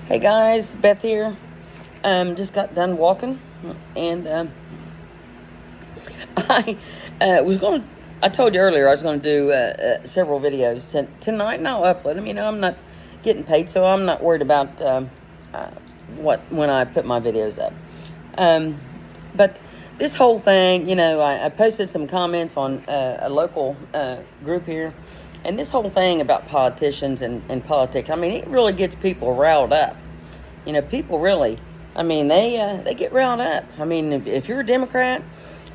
Hey guys, Beth here. Just got done walking, and I was going to. I told you earlier I was going to do several videos tonight, and I'll upload them. I'm not getting paid, so I'm not worried about when I put my videos up. But this whole thing, I posted some comments on a local group here. And this whole thing about politicians and politics, it really gets people riled up. People really, they get riled up. If you're a Democrat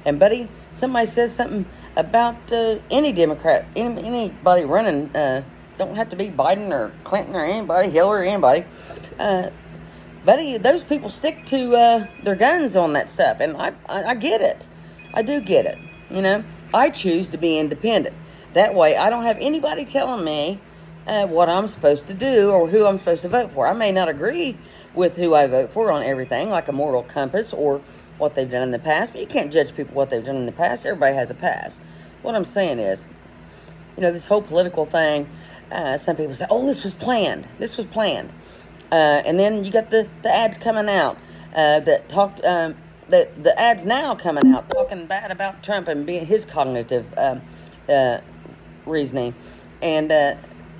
and, buddy, somebody says something about any Democrat, anybody running, don't have to be Biden or Clinton or anybody, Hillary or anybody, buddy, those people stick to their guns on that stuff. And I get it. I do get it. I choose to be independent. That way, I don't have anybody telling me what I'm supposed to do or who I'm supposed to vote for. I may not agree with who I vote for on everything, like a moral compass or what they've done in the past, but you can't judge people what they've done in the past. Everybody has a past. What I'm saying is, this whole political thing, some people say, oh, this was planned. This was planned. And then you got the ads coming out that talked, the ads now coming out talking bad about Trump and being his cognitive reasoning. And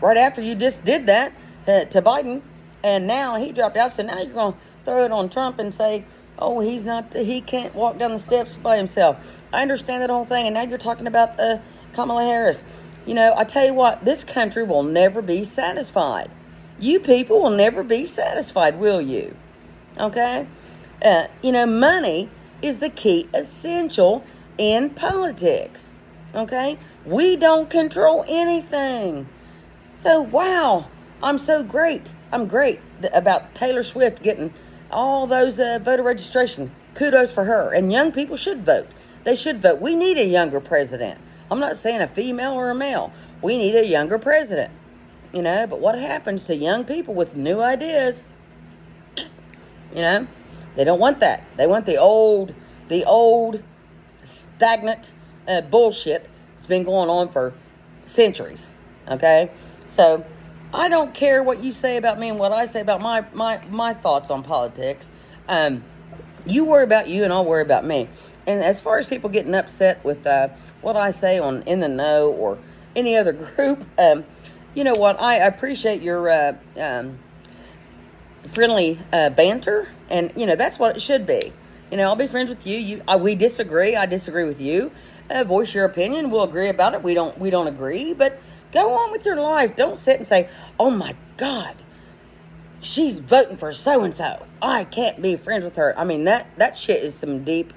right after you just did that to Biden, and now he dropped out, so now you're going to throw it on Trump and say, oh, he can't walk down the steps by himself. I understand that whole thing, and now you're talking about Kamala Harris. I tell you what, this country will never be satisfied. You people will never be satisfied, will you? Okay? Money is the key essential in politics. Okay? We don't control anything. So, wow, I'm so great. I'm great about Taylor Swift getting all those voter registration. Kudos for her. And young people should vote. They should vote. We need a younger president. I'm not saying a female or a male. We need a younger president. But what happens to young people with new ideas? They don't want that. They want the old stagnant bullshit that's been going on for centuries. Okay? So, I don't care what you say about me and what I say about my thoughts on politics. You worry about you and I'll worry about me. And as far as people getting upset with what I say on In the Know or any other group, you know what? I appreciate your friendly banter, and that's what it should be. I'll be friends with you. We disagree. I disagree with you. Voice your opinion. We'll agree about it. We don't agree, but go on with your life. Don't sit and say, "Oh my God, she's voting for so and so. I can't be friends with her." That shit is some deep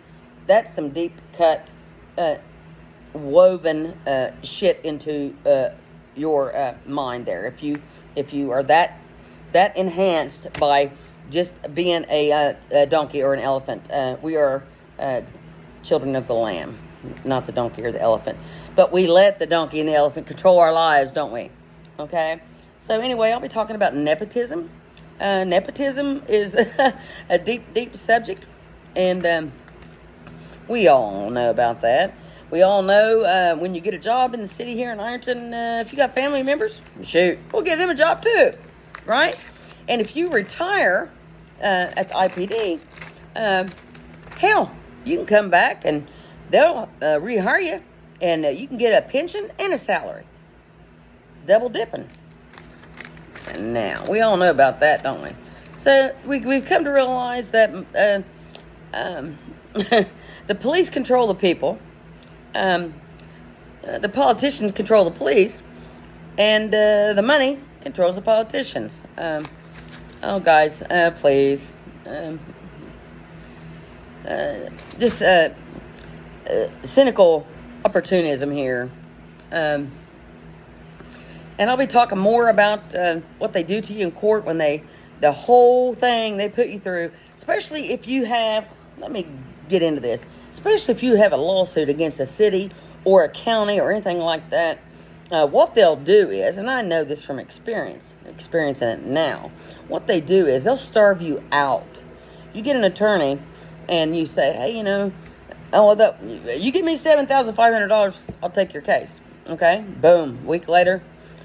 cut, woven shit into your mind there. If you are that enhanced by just being a donkey or an elephant, we are children of the lamb, not the donkey or the elephant. But we let the donkey and the elephant control our lives, don't we? Okay. So anyway, I'll be talking about nepotism. Nepotism is a deep subject, and we all know about that. We all know when you get a job in the city here in Ironton, if you got family members, shoot, we'll give them a job too, right? And if you retire at the IPD, hell, you can come back and they'll rehire you, and you can get a pension and a salary. Double dipping. And now, we all know about that, don't we? So, we've come to realize that the police control the people. The politicians control the police, and the money controls the politicians. Guys, please, just cynical opportunism here. And I'll be talking more about what they do to you in court when the whole thing they put you through, especially if you have, let me get into this, especially if you have a lawsuit against a city or a county or anything like that. What they'll do is, and I know this from experiencing it now, what they do is they'll starve you out. You get an attorney and you say, hey, you give me $7,500, I'll take your case. Okay, boom, week later,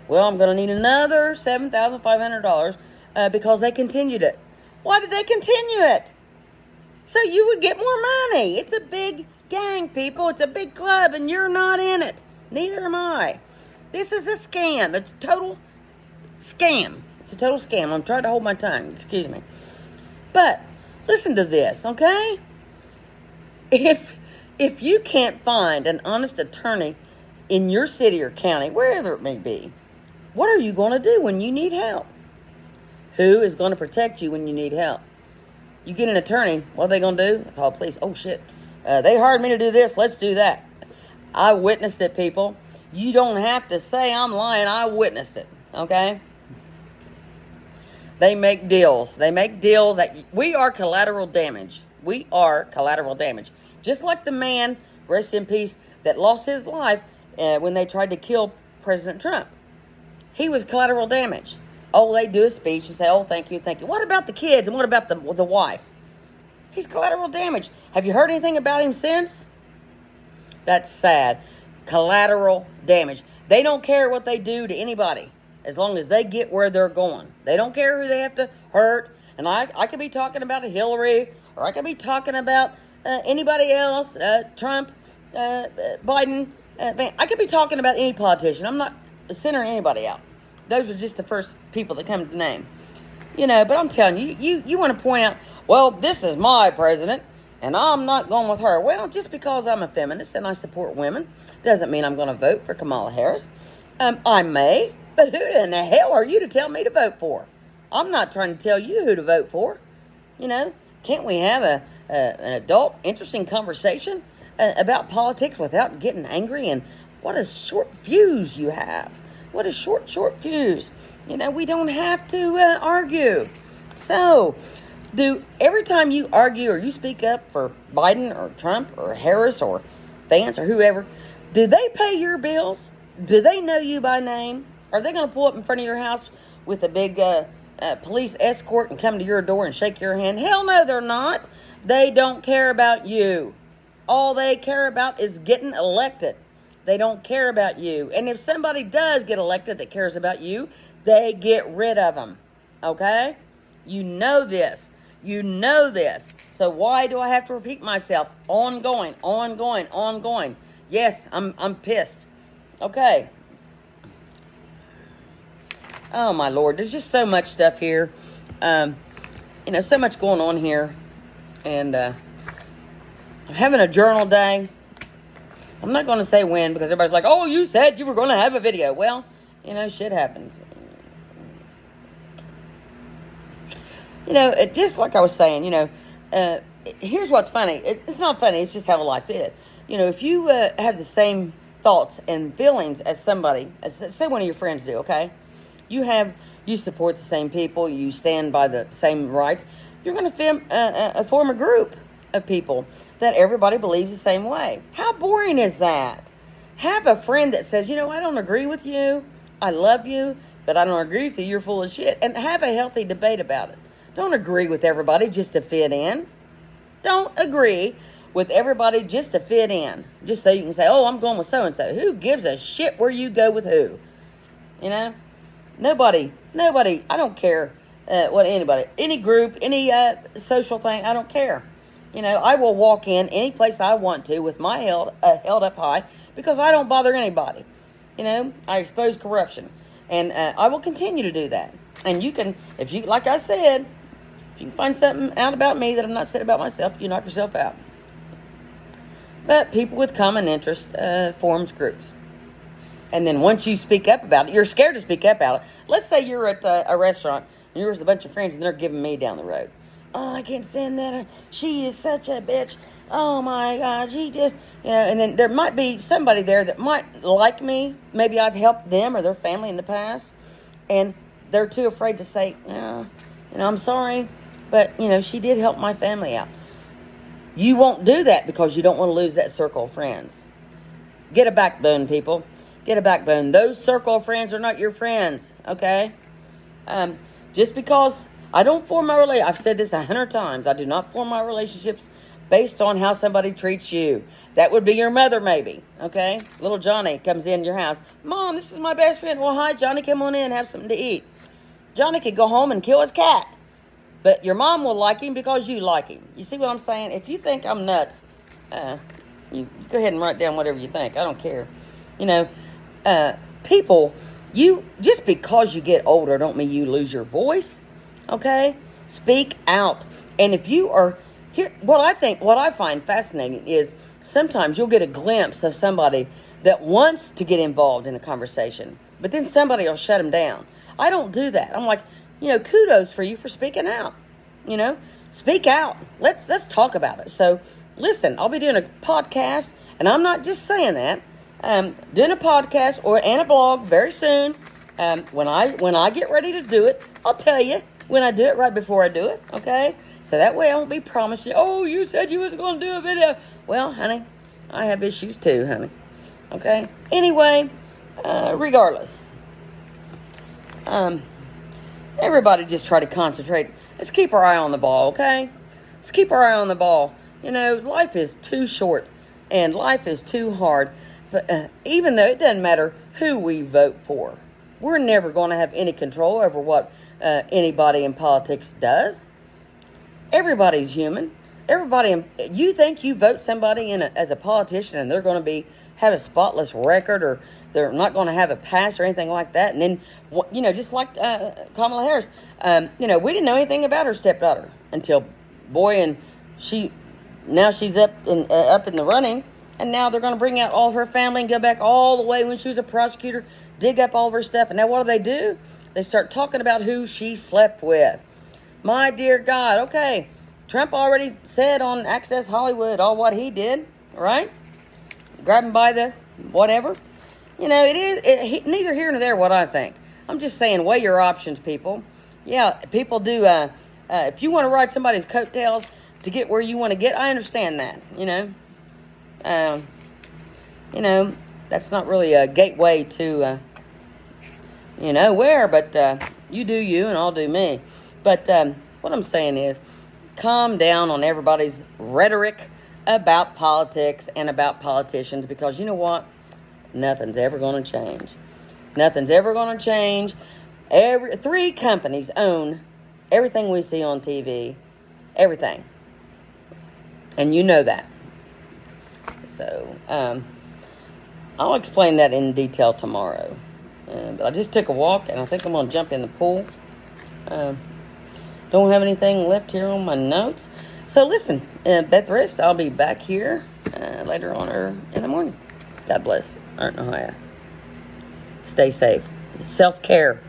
well, I'm going to need another $7,500. because they continued it. Why did they continue it? So you would get more money. It's a big gang, people. It's a big club, and you're not in it. Neither am I. This is a scam. It's a total scam. It's a total scam. I'm trying to hold my tongue. Excuse me. But listen to this, okay? If you can't find an honest attorney in your city or county, wherever it may be, what are you going to do when you need help? Who is going to protect you when you need help? You get an attorney, what are they going to do? They call the police. Oh, shit. They hired me to do this. Let's do that. I witnessed it, people. You don't have to say I'm lying. I witnessed it, okay? They make deals. They make deals that we are collateral damage. We are collateral damage. Just like the man, rest in peace, that lost his life when they tried to kill President Trump. He was collateral damage. Oh, they do a speech and say, oh, thank you, thank you. What about the kids and what about the wife? He's collateral damage. Have you heard anything about him since? That's sad. Collateral damage. They don't care what they do to anybody as long as they get where they're going. They don't care who they have to hurt. And I could be talking about Hillary, or I could be talking about anybody else, Trump, Biden. I could be talking about any politician. I'm not centering anybody out. Those are just the first people that come to name. You know, but I'm telling you, you want to point out, well, this is my president, and I'm not going with her. Well, just because I'm a feminist and I support women doesn't mean I'm going to vote for Kamala Harris. I may, but who in the hell are you to tell me to vote for? I'm not trying to tell you who to vote for. You know, can't we have an adult, interesting conversation about politics without getting angry? And what a short fuse you have. What a short fuse. You know, we don't have to argue. So, every time you argue or you speak up for Biden or Trump or Harris or Vance or whoever, do they pay your bills? Do they know you by name? Are they going to pull up in front of your house with a big police escort and come to your door and shake your hand? Hell no, they're not. They don't care about you. All they care about is getting elected. They don't care about you. And if somebody does get elected that cares about you, they get rid of them. Okay? You know this. You know this. So why do I have to repeat myself? Ongoing. Yes, I'm pissed. Okay. Oh, my Lord. There's just so much stuff here. You know, so much going on here. And I'm having a journal day. I'm not going to say when because everybody's like, oh, you said you were going to have a video. Well, you know, shit happens. You know, just like I was saying, you know, here's what's funny. It's not funny. It's just how life is. You know, if you have the same thoughts and feelings as somebody, say one of your friends do, okay? You support the same people. You stand by the same rights. You're going to form a group of people that everybody believes the same way. How boring is that? Have a friend that says, you know, I don't agree with you. I love you, but I don't agree with you. You're full of shit. And have a healthy debate about it. Don't agree with everybody just to fit in. Don't agree with everybody just to fit in. Just so you can say, oh, I'm going with so-and-so. Who gives a shit where you go with who? You know? Nobody, I don't care what anybody, any group, any social thing, I don't care. You know, I will walk in any place I want to with my held up high because I don't bother anybody. You know, I expose corruption. And I will continue to do that. And you can, if you, like I said, if you can find something out about me that I'm not said about myself, you knock yourself out. But people with common interest forms groups. And then once you speak up about it, you're scared to speak up about it. Let's say you're at a restaurant and you're with a bunch of friends and they're giving me down the road. Oh, I can't stand that. She is such a bitch. Oh, my God. She just, you know, and then there might be somebody there that might like me. Maybe I've helped them or their family in the past. And they're too afraid to say, you know, I'm sorry, but, you know, she did help my family out. You won't do that because you don't want to lose that circle of friends. Get a backbone, people. Get a backbone. Those circle of friends are not your friends, okay? Just because I don't form my relationship, I've said this 100 times, I do not form my relationships based on how somebody treats you. That would be your mother, maybe, okay? Little Johnny comes in your house. Mom, this is my best friend. Well, hi, Johnny, come on in, have something to eat. Johnny could go home and kill his cat. But your mom will like him because you like him. You see what I'm saying? If you think I'm nuts, you go ahead and write down whatever you think. I don't care. You know, people, just because you get older don't mean you lose your voice. Okay? Speak out. And if you are here, what I find fascinating is sometimes you'll get a glimpse of somebody that wants to get involved in a conversation, but then somebody will shut them down. I don't do that. I'm like, kudos for you for speaking out. Speak out. Let's talk about it. So listen, I'll be doing a podcast, and I'm not just saying that. Doing a podcast and a blog very soon. When I get ready to do it, I'll tell you when I do it right before I do it. Okay. So that way I won't be promising, oh, you said you was going to do a video. Well, honey, I have issues too, honey. Okay? Anyway, regardless. Everybody just try to concentrate. Let's keep our eye on the ball, okay? Let's keep our eye on the ball. Life is too short and life is too hard. But even though it doesn't matter who we vote for, we're never going to have any control over what anybody in politics does. Everybody's human. You think you vote somebody as a politician and they're going to have a spotless record, or they're not going to have a past or anything like that. And then, just like Kamala Harris, we didn't know anything about her stepdaughter until, and now she's up in the running, and now they're going to bring out all of her family and go back all the way when she was a prosecutor, dig up all of her stuff. And now what do? They start talking about who she slept with. My dear God, okay. Trump already said on Access Hollywood all what he did, right? Grab him by the whatever. It neither here nor there what I think. I'm just saying, weigh your options, people. Yeah, people do. If you want to ride somebody's coattails to get where you want to get, I understand that. That's not really a gateway to, where. But you do you, and I'll do me. But what I'm saying is, calm down on everybody's rhetoric about politics and about politicians, because you know what? Nothing's ever going to change. Nothing's ever going to change. 3 companies own everything we see on TV. Everything. And you know that. So, I'll explain that in detail tomorrow. But I just took a walk, and I think I'm going to jump in the pool. Don't have anything left here on my notes. So listen, Beth Rist, I'll be back here later on or in the morning. God bless. I don't know how. Stay safe. Self-care.